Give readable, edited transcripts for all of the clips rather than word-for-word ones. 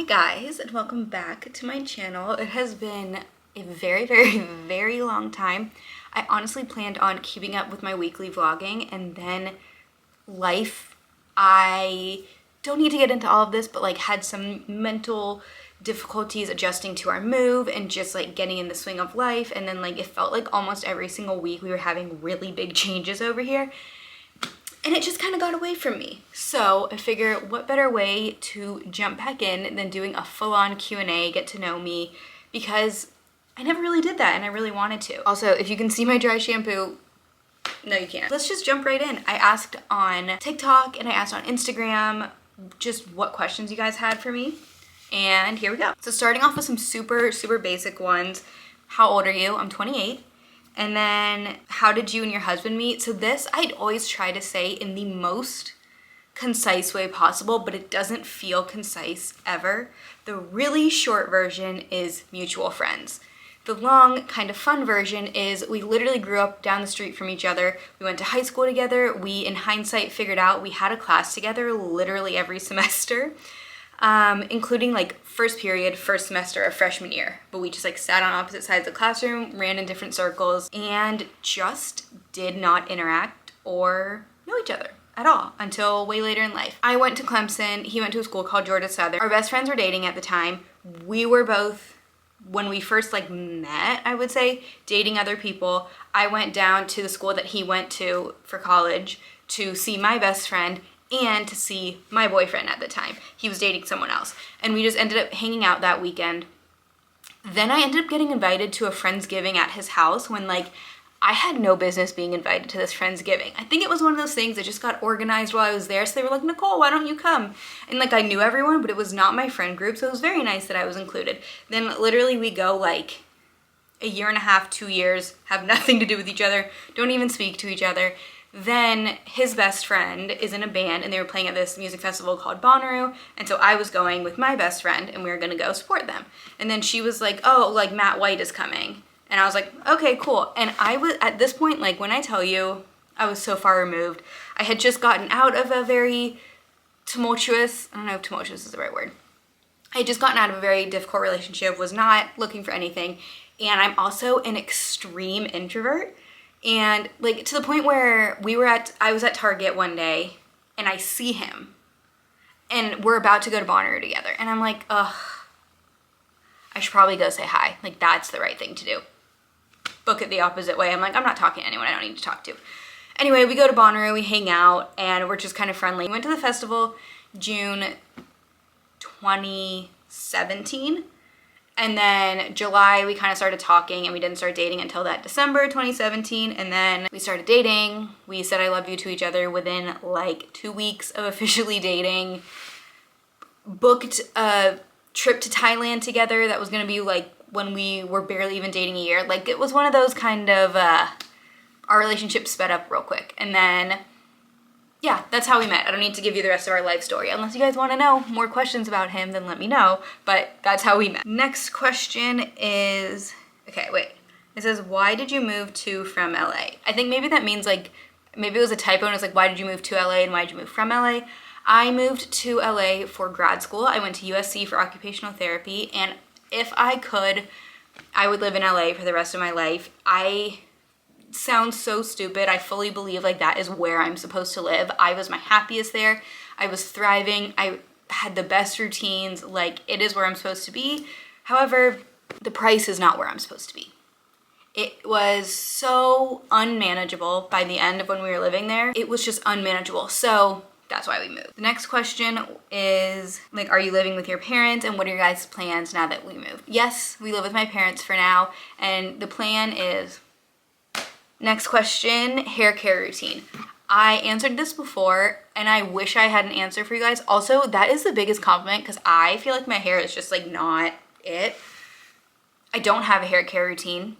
Hi guys, and welcome back to my channel. It has been a very long time. I honestly planned on keeping up with my weekly vlogging, and then I don't need to get into all of this, but like had some mental difficulties adjusting to our move and just like getting in the swing of life. And then like it felt like almost every single week we were having really big changes over here. And it just kind of got away from me. So I figure what better way to jump back in than doing a full-on Q&A, get to know me, because I never really did that and I really wanted to. Also, if you can see my dry shampoo, no you can't. Let's just jump right in. I asked on TikTok and I asked on Instagram just what questions you guys had for me. And here we go. So starting off with some super basic ones. How old are you? I'm 28. And then, how did you and your husband meet? So this I'd always try to say in the most concise way possible, but it doesn't feel concise ever. The really short version is mutual friends. The long, kind of fun version is we literally grew up down the street from each other. We went to high school together. We, in hindsight, figured out we had a class together literally every semester. Including like first period, first semester of freshman year. But we just like sat on opposite sides of the classroom, ran in different circles, and just did not interact or know each other at all until way later in life. I went to Clemson, he went to a school called Georgia Southern. Our best friends were dating at the time. We were both, when we first like met, I would say, dating other people. I went down to the school that he went to for college to see my best friend and to see my boyfriend at the time. He was dating someone else. And we just ended up hanging out that weekend. Then I ended up getting invited to a Friendsgiving at his house when like I had no business being invited to this Friendsgiving. I think it was one of those things that just got organized while I was there. So they were like, Nicole, why don't you come? And like I knew everyone, but it was not my friend group. So it was very nice that I was included. Then literally we go like a year and a half, 2 years, have nothing to do with each other, don't even speak to each other. Then his best friend is in a band and they were playing at this music festival called Bonnaroo. And so I was going with my best friend and we were gonna go support them. And then she was like, oh, like Matt White is coming. And I was like, okay, cool. And I was, at this point, like when I tell you, I was so far removed. I had just gotten out of a very tumultuous, I don't know if tumultuous is the right word. I had just gotten out of a very difficult relationship, was not looking for anything. And I'm also an extreme introvert. And like to the point where I was at Target one day and I see him and we're about to go to Bonnaroo together. And I'm like, ugh, I should probably go say hi. Like that's the right thing to do. Book it the opposite way. I'm like, I'm not talking to anyone I don't need to talk to. Anyway, we go to Bonnaroo, we hang out and we're just kind of friendly. We went to the festival June 2017. And then July, we kind of started talking and we didn't start dating until that December 2017. And then we started dating. We said I love you to each other within like 2 weeks of officially dating. Booked a trip to Thailand together that was going to be like when we were barely even dating a year. Like it was one of those kind of, our relationship sped up real quick. And then yeah, that's how we met. I don't need to give you the rest of our life story. Unless you guys want to know more questions about him, then let me know. But that's how we met. Next question is, okay, wait. It says, why did you move to from LA? I think maybe that means like, maybe it was a typo and it's like, why did you move to LA and why did you move from LA? I moved to LA for grad school. I went to USC for occupational therapy. And if I could, I would live in LA for the rest of my life. Sounds so stupid. I fully believe like that is where I'm supposed to live. I was my happiest there. I was thriving. I had the best routines. Like it is where I'm supposed to be. However, the price is not where I'm supposed to be. It was so unmanageable by the end of when we were living there. It was just unmanageable. So that's why we moved. The next question is like, are you living with your parents and what are your guys' plans now that we moved? Yes, we live with my parents for now. And the plan is, next question, hair care routine. I answered this before and I wish I had an answer for you guys. Also, that is the biggest compliment because I feel like my hair is just like not it. I don't have a hair care routine.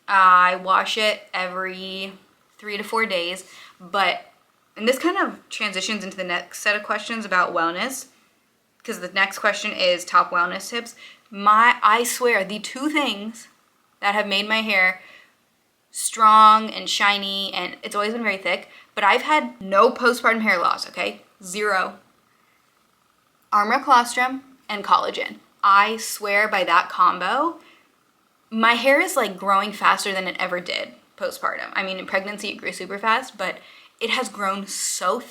I wash it every 3 to 4 days, and this kind of transitions into the next set of questions about wellness because the next question is top wellness tips. I swear the 2 things that have made my hair strong and shiny, and it's always been very thick, but I've had no postpartum hair loss, okay? 0. Armor colostrum and collagen. I swear by that combo, my hair is like growing faster than it ever did postpartum. I mean, in pregnancy it grew super fast, but it has grown so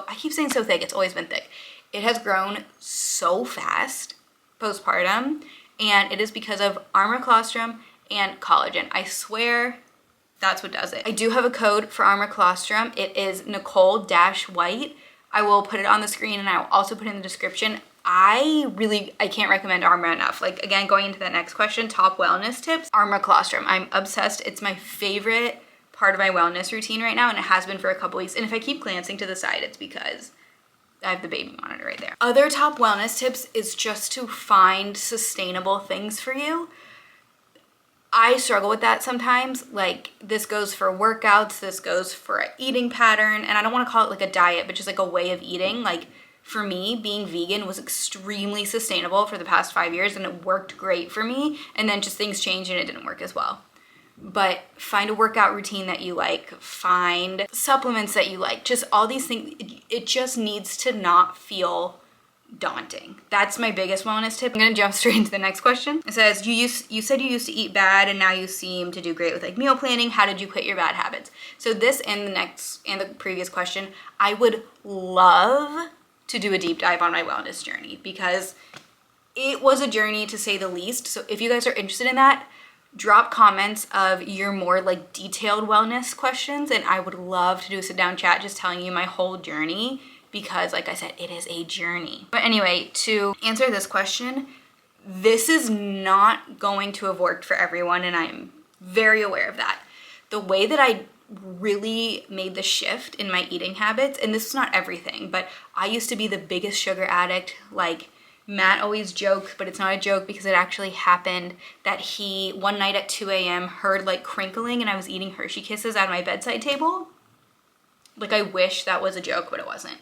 I keep saying so thick, it's always been thick. It has grown so fast postpartum, and it is because of armor colostrum and collagen. I swear that's what does it. I do have a code for armor colostrum. It is Nicole-White. I will put it on the screen and I will also put it in the description. I can't recommend Armor enough. Like, again, going into the next question, top wellness tips, armor colostrum. I'm obsessed. It's my favorite part of my wellness routine right now, and it has been for a couple weeks. And if I keep glancing to the side, it's because I have the baby monitor right there. Other top wellness tips is just to find sustainable things for you. I struggle with that sometimes. Like, this goes for workouts, this goes for an eating pattern, and I don't want to call it like a diet, but just like a way of eating. Like, for me, being vegan was extremely sustainable for the past 5 years, and it worked great for me, and then just things changed and it didn't work as well. But find a workout routine that you like, find supplements that you like, just all these things. It just needs to not feel daunting. That's my biggest wellness tip. I'm gonna jump straight into the next question. It says, you said you used to eat bad and now you seem to do great with like meal planning. How did you quit your bad habits? So this and the previous question, I would love to do a deep dive on my wellness journey because it was a journey to say the least. So if you guys are interested in that, drop comments of your more like detailed wellness questions, and I would love to do a sit down chat just telling you my whole journey, because like I said, it is a journey. But anyway, to answer this question, this is not going to have worked for everyone, and I'm very aware of that. The way that I really made the shift in my eating habits, and this is not everything, but I used to be the biggest sugar addict. Like, Matt always joked, but it's not a joke because it actually happened, that he one night at 2 a.m. heard like crinkling and I was eating Hershey Kisses at my bedside table. Like, I wish that was a joke, but it wasn't.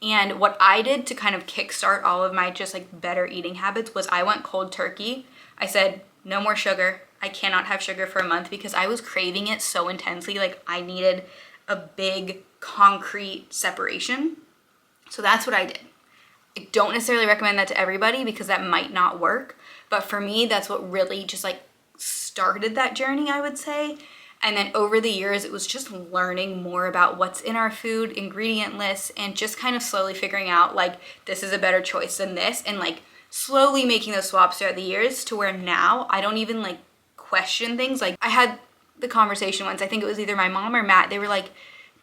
And what I did to kind of kickstart all of my just like better eating habits was I went cold turkey. I said, no more sugar. I cannot have sugar for a month because I was craving it so intensely. Like, I needed a big concrete separation. So that's what I did. I don't necessarily recommend that to everybody because that might not work. But for me, that's what really just like started that journey, I would say. And then over the years, it was just learning more about what's in our food, ingredient lists, and just kind of slowly figuring out like, this is a better choice than this, and like slowly making those swaps throughout the years to where now I don't even like question things. Like, I had the conversation once, I think it was either my mom or Matt, they were like,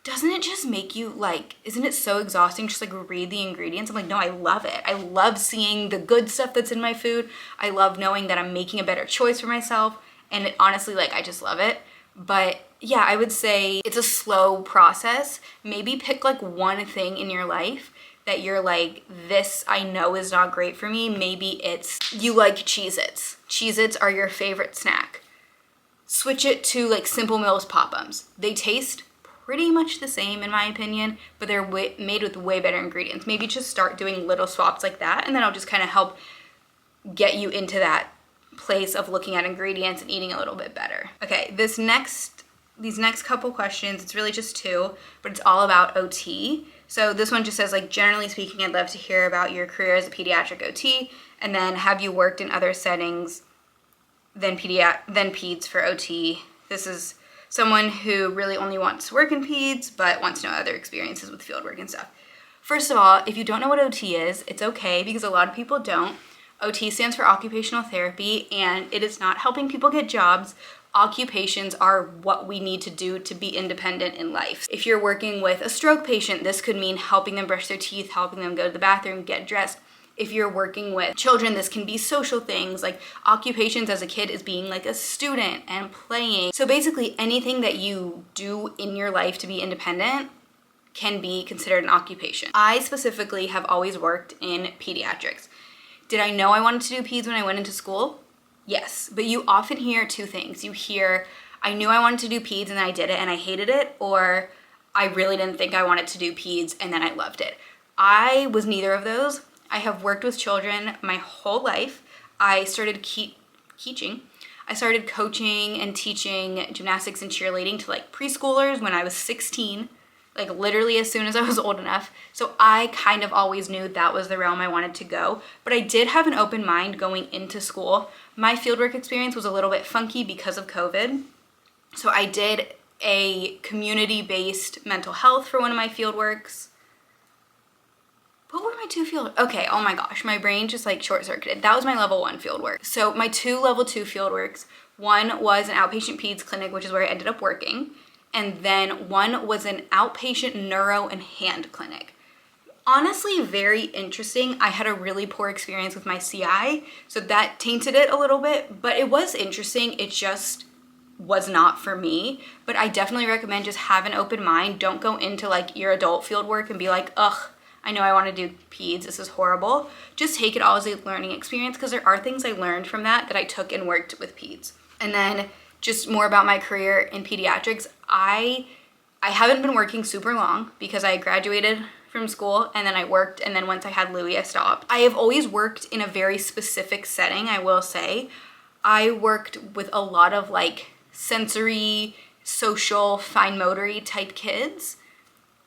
doesn't it just make you like, isn't it so exhausting just like read the ingredients? I'm like, no, I love it. I love seeing the good stuff that's in my food. I love knowing that I'm making a better choice for myself. And it, honestly, like, I just love it. But yeah, I would say it's a slow process. Maybe pick like one thing in your life that you're like, this I know is not great for me. Maybe it's you like Cheez-Its. Cheez-Its are your favorite snack. Switch it to like Simple Mills Pop-Ums. They taste pretty much the same in my opinion, but they're made with way better ingredients. Maybe just start doing little swaps like that, and then I'll just kind of help get you into that place of looking at ingredients and eating a little bit better. Okay, these next couple questions, it's really just two, but it's all about OT. So this one just says, like, generally speaking, I'd love to hear about your career as a pediatric OT, and then have you worked in other settings than peds for OT? This is someone who really only wants to work in peds, but wants to know other experiences with fieldwork and stuff. First of all, if you don't know what OT is, it's okay, because a lot of people don't. OT stands for occupational therapy, and it is not helping people get jobs. Occupations are what we need to do to be independent in life. If you're working with a stroke patient, this could mean helping them brush their teeth, helping them go to the bathroom, get dressed. If you're working with children, this can be social things. Like, occupations as a kid is being like a student and playing. So basically anything that you do in your life to be independent can be considered an occupation. I specifically have always worked in pediatrics. Did I know I wanted to do peds when I went into school? Yes, but you often hear two things. You hear, I knew I wanted to do peds and then I did it and I hated it, or I really didn't think I wanted to do peds and then I loved it. I was neither of those. I have worked with children my whole life. I started teaching. I started coaching and teaching gymnastics and cheerleading to like preschoolers when I was 16. like literally as soon as I was old enough. So I kind of always knew that was the realm I wanted to go, but I did have an open mind going into school. My fieldwork experience was a little bit funky because of COVID. So I did a community-based mental health for one of my fieldworks. What were my 2 field? Okay, oh my gosh, my brain just like short-circuited. That was my level 1 fieldwork. So my 2 level 2 fieldworks, one was an outpatient peds clinic, which is where I ended up working. And then one was an outpatient neuro and hand clinic. Honestly, very interesting. I had a really poor experience with my CI, so that tainted it a little bit, but it was interesting. It just was not for me. But I definitely recommend just have an open mind. Don't go into like your adult field work and be like, ugh, I know I want to do peds, this is horrible. Just take it all as a learning experience, because there are things I learned from that I took and worked with peds. And then just more about my career in pediatrics. I haven't been working super long because I graduated from school and then I worked, and then once I had Louis, I stopped. I have always worked in a very specific setting, I will say. I worked with a lot of like sensory, social, fine motory type kids.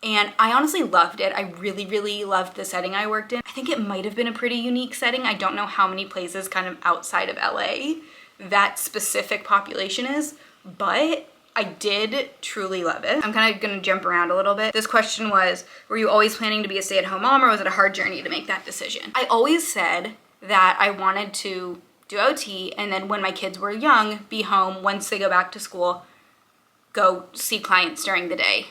And I honestly loved it. I really, really loved the setting I worked in. I think it might have been a pretty unique setting. I don't know how many places kind of outside of LA that specific population is, but I did truly love it. I'm kind of gonna jump around a little bit. This question was, were you always planning to be a stay-at-home mom, or was it a hard journey to make that decision? I always said that I wanted to do OT, and then when my kids were young, be home once they go back to school, go see clients during the day.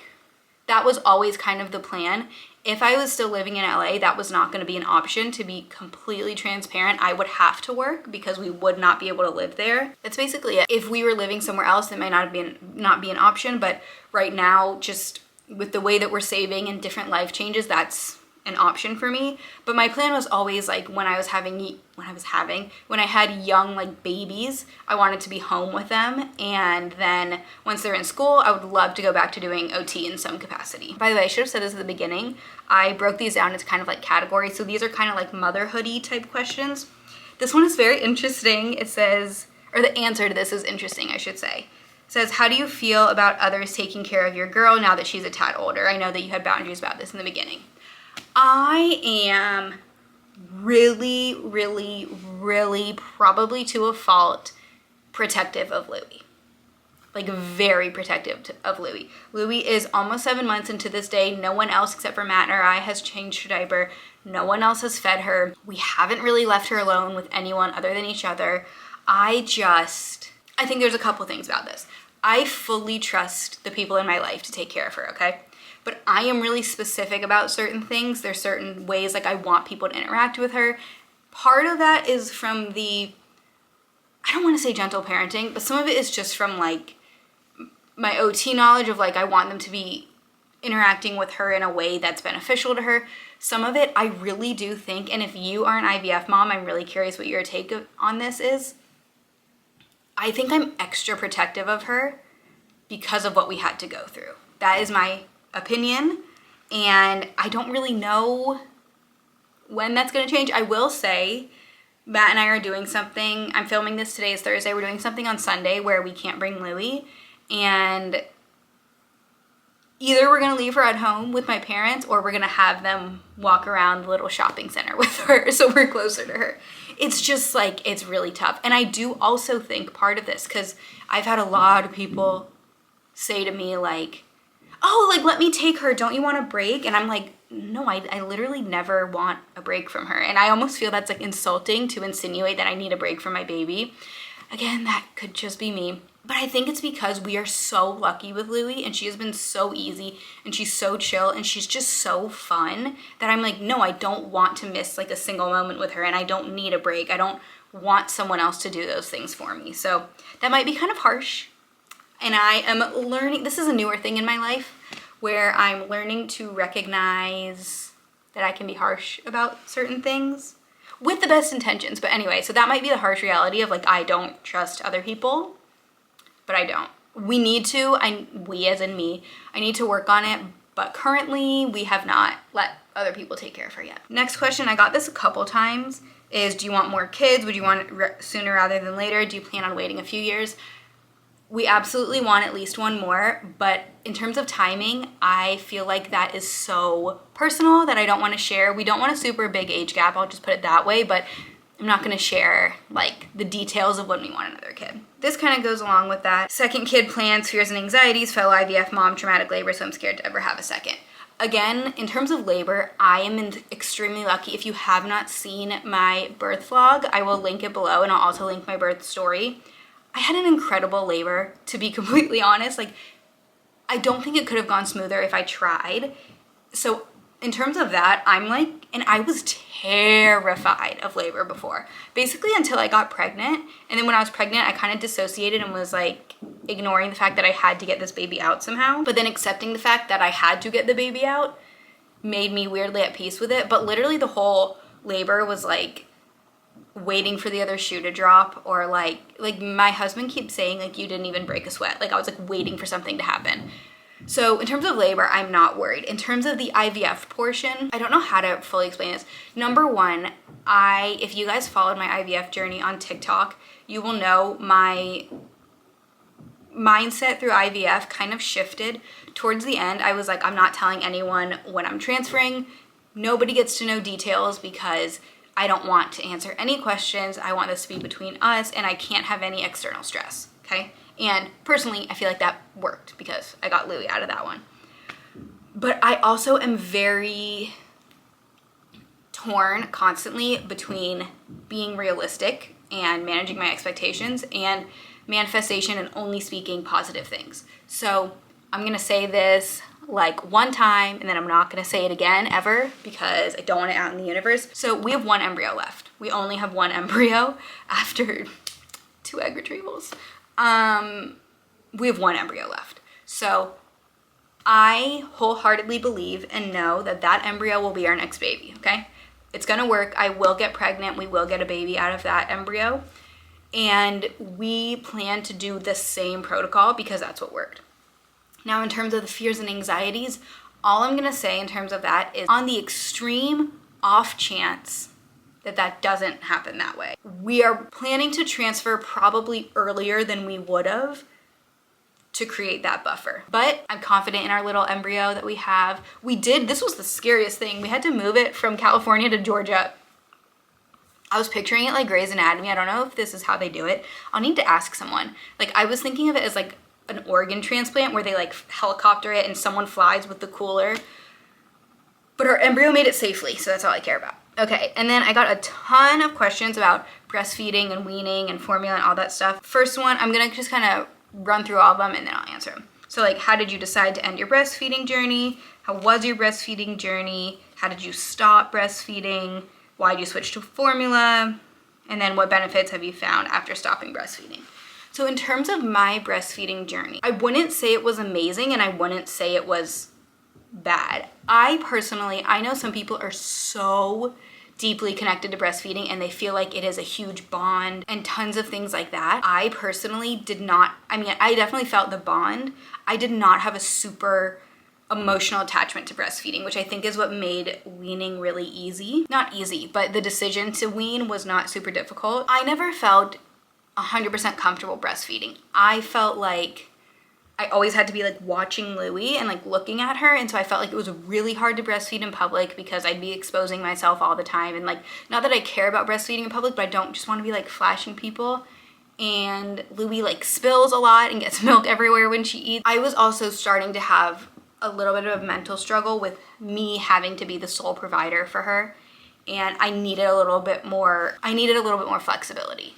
That was always kind of the plan. If I was still living in LA, that was not going to be an option. To be completely transparent, I would have to work because we would not be able to live there. That's basically it. If we were living somewhere else, it might not be an option, but right now, just with the way that we're saving and different life changes, that's an option for me. But my plan was always like when I had young like babies, I wanted to be home with them, and then once they're in school, I would love to go back to doing OT in some capacity. By the way, I should have said this at the beginning. I broke these down into kind of like categories, so these are kind of like motherhoody type questions. This one is very interesting. It says, or the answer to this is interesting, I should say. It says, how do you feel about others taking care of your girl now that she's a tad older? I know that you had boundaries about this in the beginning. I am really, really, really, probably to a fault, protective of Louis. Like very protective of Louis. Louis is almost 7 months, and to this day, no one else except for Matt or I has changed her diaper. No one else has fed her. We haven't really left her alone with anyone other than each other. I think there's a couple things about this. I fully trust the people in my life to take care of her, okay? But I am really specific about certain things. There's certain ways like I want people to interact with her. Part of that is from I don't want to say gentle parenting, but some of it is just from like my OT knowledge of like I want them to be interacting with her in a way that's beneficial to her. Some of it I really do think, and if you are an IVF mom, I'm really curious what your take on this is. I think I'm extra protective of her because of what we had to go through. That is my opinion, and I don't really know when that's going to change. I will say Matt and I are doing something. I'm filming this, today is Thursday. We're doing something on Sunday where we can't bring Louis, and either we're going to leave her at home with my parents or we're going to have them walk around the little shopping center with her so we're closer to her. It's just like, it's really tough. And I do also think part of this, because I've had a lot of people say to me like, oh, like, let me take her. Don't you want a break? And I'm like, no, I literally never want a break from her. And I almost feel that's like insulting to insinuate that I need a break from my baby. Again, that could just be me. But I think it's because we are so lucky with Louie, and she has been so easy, and she's so chill, and she's just so fun that I'm like, no, I don't want to miss like a single moment with her, and I don't need a break. I don't want someone else to do those things for me. So that might be kind of harsh. And I am learning, this is a newer thing in my life, where I'm learning to recognize that I can be harsh about certain things with the best intentions. But anyway, so that might be the harsh reality of like, I don't trust other people, but I don't. We need to, we as in me, I need to work on it, but currently we have not let other people take care of her yet. Next question, I got this a couple times, is do you want more kids? Would you want it sooner rather than later? Do you plan on waiting a few years? We absolutely want at least one more, but in terms of timing, I feel like that is so personal that I don't want to share. We don't want a super big age gap, I'll just put it that way, but I'm not going to share like the details of when we want another kid. This kind of goes along with that. Second kid plans, fears and anxieties, fellow IVF mom, traumatic labor, so I'm scared to ever have a second. Again, in terms of labor, I am extremely lucky. If you have not seen my birth vlog, I will link it below, and I'll also link my birth story. I had an incredible labor, to be completely honest. Like, I don't think it could have gone smoother if I tried. So in terms of that, I'm like, and I was terrified of labor before, basically until I got pregnant. And then when I was pregnant, I kind of dissociated and was like ignoring the fact that I had to get this baby out somehow. But then accepting the fact that I had to get the baby out made me weirdly at peace with it. But literally the whole labor was like waiting for the other shoe to drop, or like my husband keeps saying like, you didn't even break a sweat. Like I was like waiting for something to happen. So in terms of labor, I'm not worried. In terms of the IVF portion, I don't know how to fully explain this. Number one, if you guys followed my IVF journey on TikTok, you will know my mindset through IVF kind of shifted towards the end. I was like, I'm not telling anyone when I'm transferring. Nobody gets to know details because I don't want to answer any questions. I want this to be between us, and I can't have any external stress, okay? And personally, I feel like that worked because I got Louis out of that one. But I also am very torn constantly between being realistic and managing my expectations and manifestation and only speaking positive things. So I'm gonna say this like one time, and then I'm not gonna say it again ever because I don't want it out in the universe. So we have one embryo left. We only have one embryo after 2 egg retrievals. We have one embryo left. So I wholeheartedly believe and know that that embryo will be our next baby, okay? It's gonna work. I will get pregnant. We will get a baby out of that embryo. And we plan to do the same protocol because that's what worked. Now, in terms of the fears and anxieties, all I'm gonna say in terms of that is on the extreme off chance that that doesn't happen that way, we are planning to transfer probably earlier than we would have to create that buffer. But I'm confident in our little embryo that we have. This was the scariest thing. We had to move it from California to Georgia. I was picturing it like Grey's Anatomy. I don't know if this is how they do it. I'll need to ask someone. Like, I was thinking of it as like an organ transplant where they like helicopter it and someone flies with the cooler. But our embryo made it safely, so that's all I care about. Okay, and then I got a ton of questions about breastfeeding and weaning and formula and all that stuff. First one, I'm gonna just kind of run through all of them and then I'll answer them. So like, how did you decide to end your breastfeeding journey? How was your breastfeeding journey? How did you stop breastfeeding? Why did you switch to formula? And then what benefits have you found after stopping breastfeeding? So in terms of my breastfeeding journey, I wouldn't say it was amazing and I wouldn't say it was bad. I know some people are so deeply connected to breastfeeding and they feel like it is a huge bond and tons of things like that. I personally did not. I mean, I definitely felt the bond. I did not have a super emotional attachment to breastfeeding, which I think is what made weaning really easy. Not easy, but the decision to wean was not super difficult. I never felt 100% comfortable breastfeeding. I felt like I always had to be like watching Louie and like looking at her, and so I felt like it was really hard to breastfeed in public because I'd be exposing myself all the time, and like, not that I care about breastfeeding in public, but I don't just want to be like flashing people. And Louie like spills a lot and gets milk everywhere when she eats. I was also starting to have a little bit of a mental struggle with me having to be the sole provider for her, and I needed a little bit more flexibility.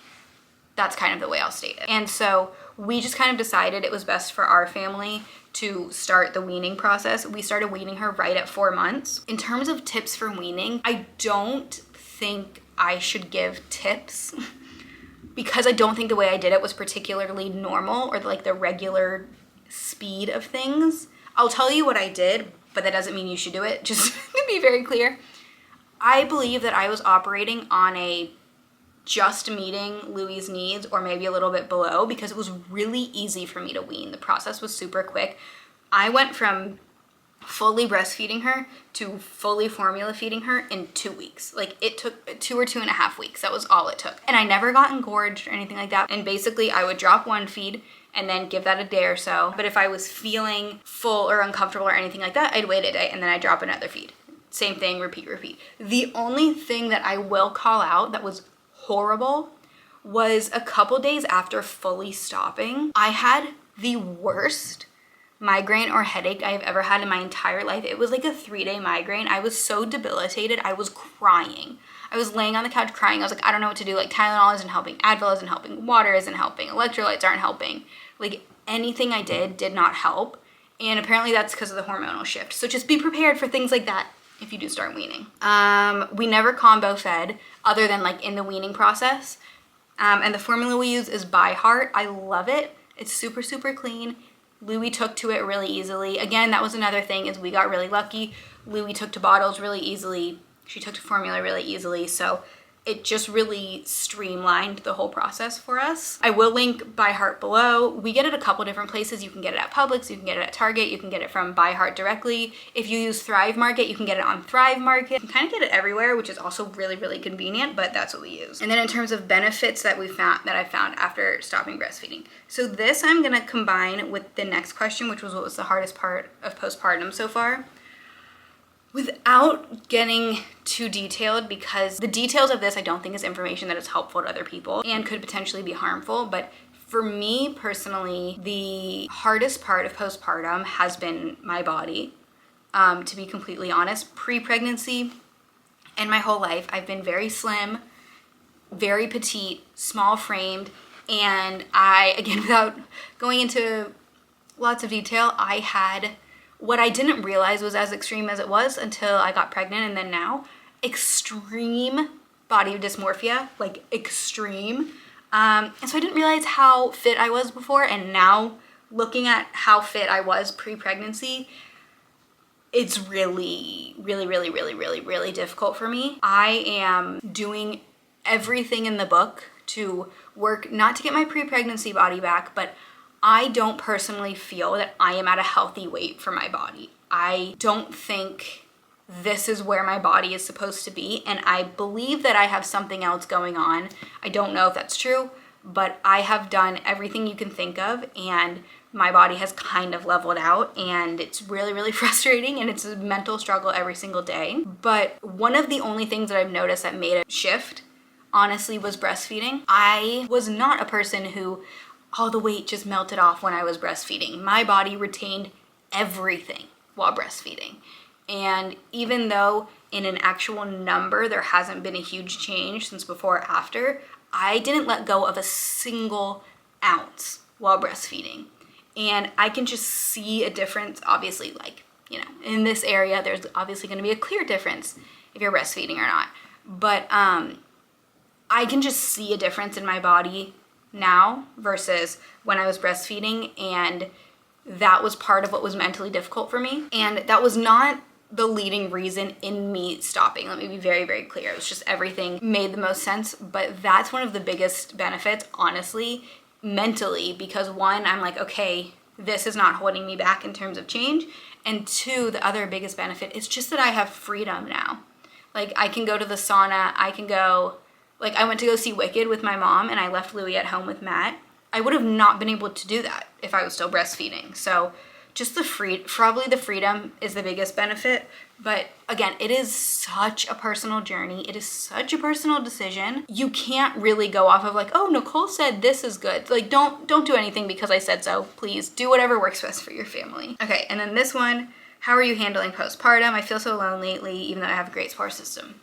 That's kind of the way I'll state it. And so we just kind of decided it was best for our family to start the weaning process. We started weaning her right at 4 months. In terms of tips for weaning, I don't think I should give tips because I don't think the way I did it was particularly normal or like the regular speed of things. I'll tell you what I did, but that doesn't mean you should do it, just to be very clear. I believe that I was operating on a just meeting Louie's needs or maybe a little bit below because it was really easy for me to wean. The process was super quick. I went from fully breastfeeding her to fully formula feeding her in 2 weeks. Like it took 2 or 2.5 weeks. That was all it took. And I never got engorged or anything like that. And basically I would drop one feed and then give that a day or so. But if I was feeling full or uncomfortable or anything like that, I'd wait a day and then I'd drop another feed. Same thing, repeat, repeat. The only thing that I will call out that was horrible was a couple days after fully stopping, I had the worst migraine or headache I have ever had in my entire life. It was like a 3-day migraine. I was so debilitated. I was crying. I was laying on the couch crying. I was like, I don't know what to do. Like Tylenol isn't helping. Advil isn't helping. Water isn't helping. Electrolytes aren't helping. Like anything I did not help. And apparently that's because of the hormonal shift. So just be prepared for things like that if you do start weaning. We never combo fed other than like in the weaning process. And the formula we use is By Heart. I love it. It's super, super clean. Louie took to it really easily. Again, that was another thing is we got really lucky. Louie took to bottles really easily. She took to formula really easily. So it just really streamlined the whole process for us. I will link By Heart below. We get it a couple different places. You can get it at Publix, you can get it at Target, you can get it from By Heart directly. If you use Thrive Market, you can get it on Thrive Market. You can kind of get it everywhere, which is also really, really convenient, but that's what we use. And then in terms of benefits that I found after stopping breastfeeding. So this I'm gonna combine with the next question, which was what was the hardest part of postpartum so far. Without getting too detailed, because the details of this I don't think is information that is helpful to other people and could potentially be harmful, but for me personally, the hardest part of postpartum has been my body. To be completely honest, pre-pregnancy and my whole life, I've been very slim, very petite, small framed, and I, again, without going into lots of detail, I had what I didn't realize was as extreme as it was until I got pregnant and then now, extreme body dysmorphia, like extreme. And so I didn't realize how fit I was before, and now looking at how fit I was pre-pregnancy, it's really, really, really, really, really, really difficult for me. I am doing everything in the book to work, not to get my pre-pregnancy body back, but I don't personally feel that I am at a healthy weight for my body. I don't think this is where my body is supposed to be, and I believe that I have something else going on. I don't know if that's true, but I have done everything you can think of, and my body has kind of leveled out, and it's really, really frustrating, and it's a mental struggle every single day. But one of the only things that I've noticed that made a shift, honestly, was breastfeeding. I was not a person who all the weight just melted off when I was breastfeeding. My body retained everything while breastfeeding. And even though in an actual number there hasn't been a huge change since before or after, I didn't let go of a single ounce while breastfeeding. And I can just see a difference, obviously, like, you know, in this area, there's obviously gonna be a clear difference if you're breastfeeding or not. But I can just see a difference in my body now versus when I was breastfeeding, and that was part of what was mentally difficult for me. And that was not the leading reason in me stopping. Let me be very, very clear. It was just everything made the most sense, but that's one of the biggest benefits, honestly, mentally, because one, I'm like, okay, this is not holding me back in terms of change, and two, the other biggest benefit is just that I have freedom now. Like, I can go to the sauna, I can go, like, I went to go see Wicked with my mom and I left Louie at home with Matt. I would have not been able to do that if I was still breastfeeding. So just probably the freedom is the biggest benefit. But again, it is such a personal journey. It is such a personal decision. You can't really go off of like, oh, Nicole said this is good. Like, don't do anything because I said so. Please do whatever works best for your family. Okay, and then this one, how are you handling postpartum? I feel so alone lately, even though I have a great support system.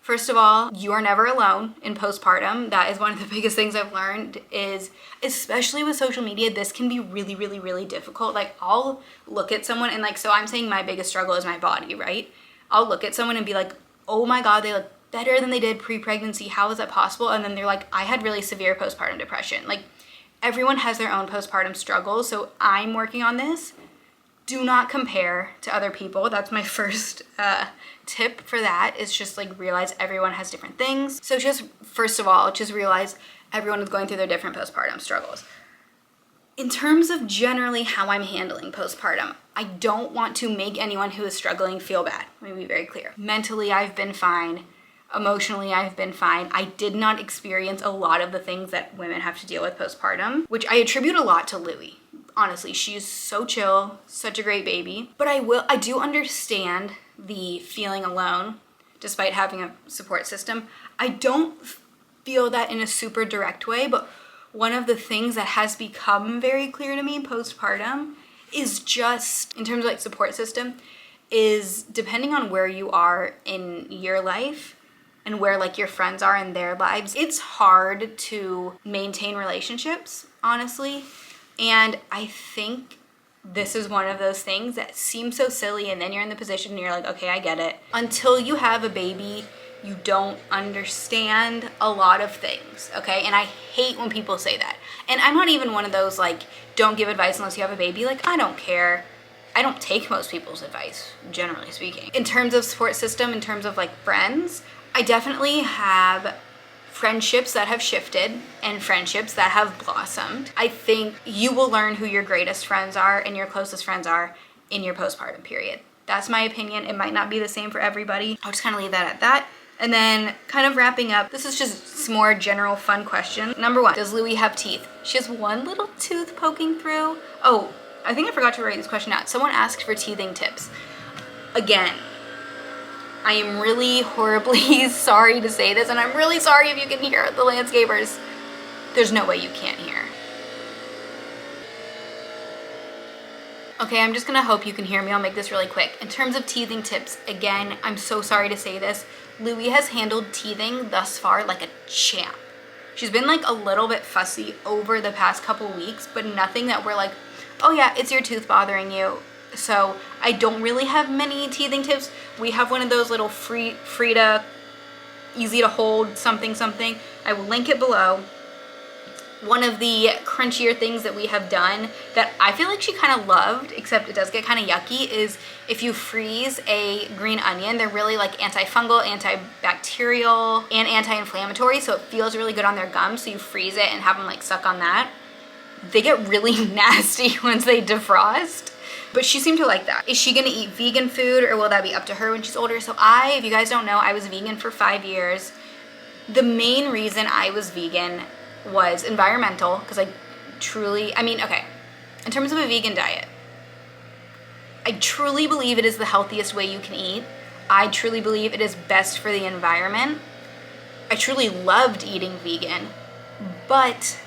First of all, you are never alone in postpartum. That is one of the biggest things I've learned is, especially with social media, this can be really, really, really difficult. Like, I'll look at someone and like, so I'm saying my biggest struggle is my body, right? I'll look at someone and be like, oh my God, they look better than they did pre-pregnancy. How is that possible? And then they're like, I had really severe postpartum depression. Like, everyone has their own postpartum struggles. So I'm working on this. Do not compare to other people. That's my first tip for that, is just like realize everyone has different things. So just first of all, just realize everyone is going through their different postpartum struggles. In terms of generally how I'm handling postpartum, I don't want to make anyone who is struggling feel bad. Let me be very clear. Mentally, I've been fine. Emotionally, I've been fine. I did not experience a lot of the things that women have to deal with postpartum, which I attribute a lot to Louie. Honestly, she's so chill, such a great baby. But I do understand the feeling alone, despite having a support system. I don't feel that in a super direct way, but one of the things that has become very clear to me postpartum is just, in terms of like support system, is depending on where you are in your life and where like your friends are in their lives, it's hard to maintain relationships, honestly. And I think this is one of those things that seems so silly, and then you're in the position and you're like, okay, I get it. Until you have a baby, you don't understand a lot of things, okay? And I hate when people say that. And I'm not even one of those like, don't give advice unless you have a baby. Like, I don't care. I don't take most people's advice, generally speaking. In terms of support system, in terms of like friends, I definitely have friendships that have shifted and friendships that have blossomed. I think you will learn who your greatest friends are and your closest friends are in your postpartum period. That's my opinion. It might not be the same for everybody. I'll just kind of leave that at that. And then kind of wrapping up, this is just some more general fun question. Number 1, does Louie have teeth? She has one little tooth poking through. Oh, I think I forgot to write this question out. Someone asked for teething tips. Again, I am really horribly sorry to say this, and I'm really sorry if you can hear the landscapers. There's no way you can't hear. Okay, I'm just gonna hope you can hear me. I'll make this really quick. In terms of teething tips, again, I'm so sorry to say this. Louie has handled teething thus far like a champ. She's been like a little bit fussy over the past couple weeks, but nothing that we're like, oh yeah, it's your tooth bothering you. So I don't really have many teething tips. We have one of those little Frida, easy to hold something. I will link it below. One of the crunchier things that we have done that I feel like she kind of loved, except it does get kind of yucky, is if you freeze a green onion, they're really like antifungal, antibacterial, and anti-inflammatory, so it feels really good on their gums. So you freeze it and have them like suck on that. They get really nasty once they defrost. But she seemed to like that. Is she gonna eat vegan food, or will that be up to her when she's older? So if you guys don't know, I was vegan for 5 years. The main reason I was vegan was environmental, because in terms of a vegan diet, I truly believe it is the healthiest way you can eat. I truly believe it is best for the environment. I truly loved eating vegan, but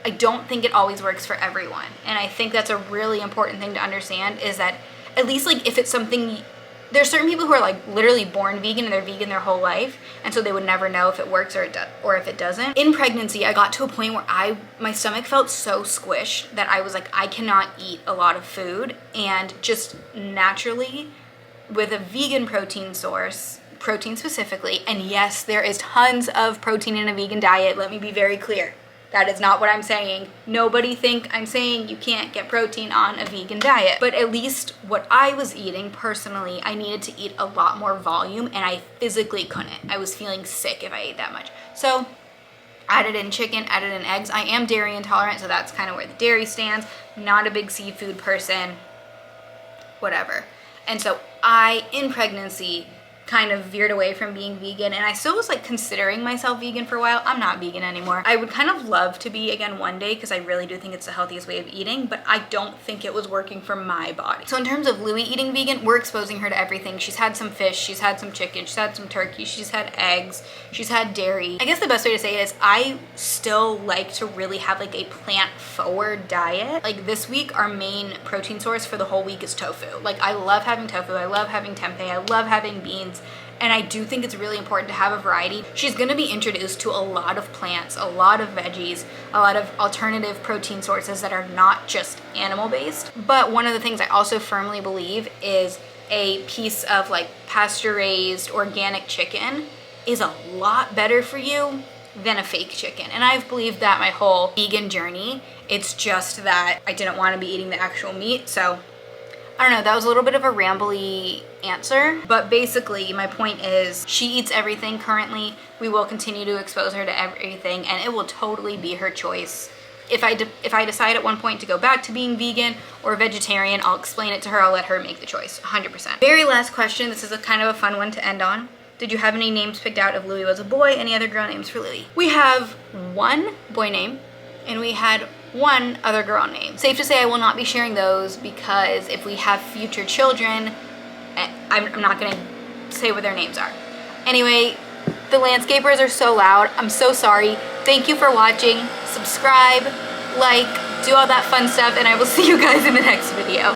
I don't think it always works for everyone. And I think that's a really important thing to understand, is that at least like if it's something, there's certain people who are like literally born vegan and they're vegan their whole life, and so they would never know if it works or if it doesn't. In pregnancy, I got to a point where my stomach felt so squished that I was like, I cannot eat a lot of food. And just naturally, with a vegan protein source, protein specifically, and yes, there is tons of protein in a vegan diet, let me be very clear. That is not what I'm saying. Nobody think I'm saying you can't get protein on a vegan diet. But at least what I was eating personally, I needed to eat a lot more volume, and I physically couldn't. I was feeling sick if I ate that much. So added in chicken, added in eggs. I am dairy intolerant, so that's kind of where the dairy stands. Not a big seafood person, whatever. And so in pregnancy, kind of veered away from being vegan, and I still was like considering myself vegan for a while. I'm not vegan anymore. I would kind of love to be again one day, because I really do think it's the healthiest way of eating, but I don't think it was working for my body. So in terms of Louie eating vegan, we're exposing her to everything. She's had some fish, she's had some chicken, she's had some turkey, she's had eggs, she's had dairy. I guess the best way to say it is I still like to really have like a plant-forward diet. Like this week, our main protein source for the whole week is tofu. Like I love having tofu, I love having tempeh, I love having beans. And I do think it's really important to have a variety. She's gonna be introduced to a lot of plants, a lot of veggies, a lot of alternative protein sources that are not just animal-based. But one of the things I also firmly believe is a piece of like pasture-raised organic chicken is a lot better for you than a fake chicken. And I've believed that my whole vegan journey. It's just that I didn't wanna be eating the actual meat, so I don't know, that was a little bit of a rambly answer, but basically my point is she eats everything currently. We will continue to expose her to everything, and it will totally be her choice if I decide at one point to go back to being vegan or vegetarian, I'll explain it to her. I'll let her make the choice, 100%. Very last question. This is a kind of a fun one to end on. Did you have any names picked out if Louis was a boy? Any other girl names for Louis? We have one boy name and we had one other girl name. Safe to say I will not be sharing those because if we have future children, I'm not gonna say what their names are. Anyway, the landscapers are so loud. I'm so sorry. Thank you for watching. Subscribe, like, do all that fun stuff, and I will see you guys in the next video.